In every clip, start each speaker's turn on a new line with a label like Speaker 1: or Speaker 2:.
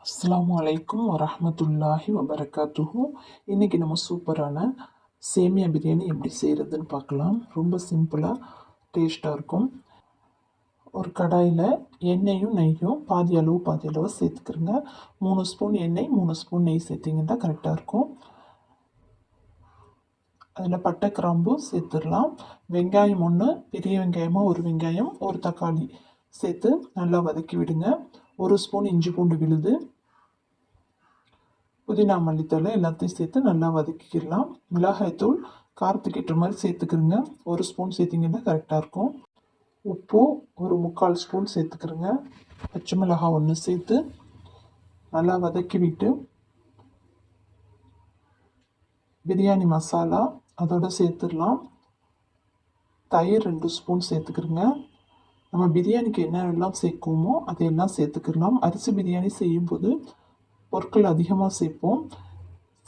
Speaker 1: அஸ்ஸலாமு அலைக்கும் வரஹ்மத்துல்லாஹி வபரகாத்துஹு. இன்றைக்கி நம்ம சூப்பரான சேமியா பிரியாணி எப்படி செய்கிறதுன்னு பார்க்கலாம். ரொம்ப சிம்பிளாக டேஸ்ட்டாக இருக்கும். ஒரு கடாயில் எண்ணெயும் நெய்யும் பாதி அளவு சேர்த்துக்கிறங்க. 3 ஸ்பூன் எண்ணெய் 3 ஸ்பூன் நெய் சேர்த்திங்கன்னா கரெக்டாக இருக்கும். அதில் பட்டை கிராம்பு சேர்த்துடலாம். வெங்காயம் ஒன்று, பெரிய வெங்காயமாக ஒரு வெங்காயம், ஒரு தக்காளி சேர்த்து நல்லா வதக்கி விடுங்க. 1 ஸ்பூன் இஞ்சி பூண்டு விழுது, புதினா மல்லித்தழை எல்லாத்தையும் சேர்த்து நல்லா வதக்கிக்கலாம். மிளகாய்த்தூள் காரத்துக்கு ஏற்ற மாதிரி சேர்த்துக்கிறங்க. 1 ஸ்பூன் சேர்த்திங்கன்னா கரெக்டாக இருக்கும். உப்பு ஒரு 3/4 ஸ்பூன் சேர்த்துக்கிறங்க. பச்சை மிளகாய் 1 சேர்த்து நல்லா வதக்கி விட்டு பிரியாணி மசாலா அதோடு சேர்த்துடலாம். தயிர் 2 ஸ்பூன் சேர்த்துக்கிறங்க. நம்ம பிரியாணிக்கு என்னெல்லாம் சேர்க்குவோமோ அதையெல்லாம் சேர்த்துக்கலாம். அரிசி பிரியாணி செய்யும்போது பொருட்கள் அதிகமாக சேர்ப்போம்.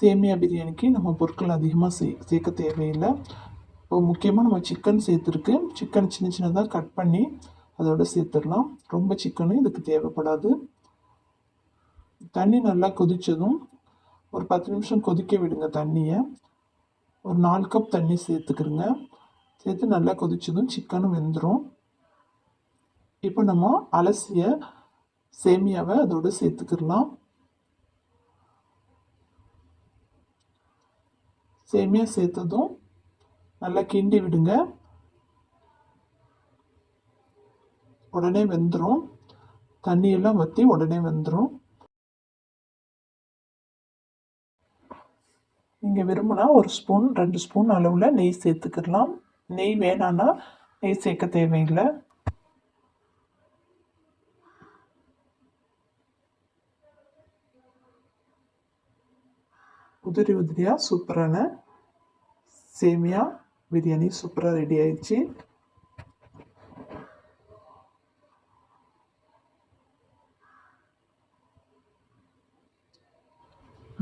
Speaker 1: சேமியா பிரியாணிக்கு நம்ம பொருட்கள் அதிகமாக சேர்க்க தேவையில்லை. இப்போ முக்கியமாக நம்ம சிக்கன் சேர்த்துருக்கு. சிக்கன் சின்ன சின்னதாக கட் பண்ணி அதோடு சேர்த்துடலாம். ரொம்ப சிக்கனும் இதுக்கு தேவைப்படாது. தண்ணி நல்லா கொதித்ததும் ஒரு 10 நிமிஷம் கொதிக்க விடுங்க. தண்ணியை ஒரு 4 கப் தண்ணி சேர்த்துக்கிறங்க. சேர்த்து நல்லா கொதித்ததும் சிக்கனும் வெந்துடும். இப்போ நம்ம அலசிய சேமியாவை அதோடு சேர்த்துக்கிடலாம். சேமியா சேர்த்ததும் நல்லா கிண்டி விடுங்க. உடனே வெந்துடும். தண்ணியெல்லாம் வற்றி உடனே வெந்துடும். நீங்கள் விரும்பினா 1 ஸ்பூன் 2 ஸ்பூன் அளவில் நெய் சேர்த்துக்கிடலாம். நெய் வேணான்னா நெய் சேர்க்க தேவையில்லை. உதிரி உதிரியாக சூப்பரான சேமியா பிரியாணி சூப்பராக ரெடி ஆயிடுச்சு.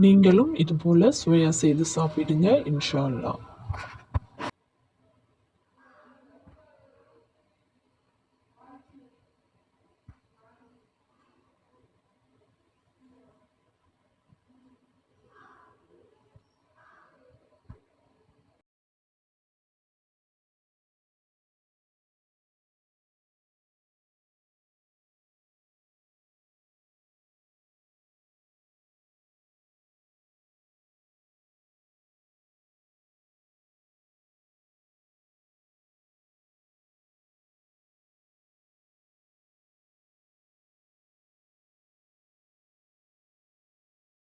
Speaker 1: நீங்களும் இதுபோல் சுவையாக செய்து சாப்பிடுங்க இன்ஷா அல்லாஹ்.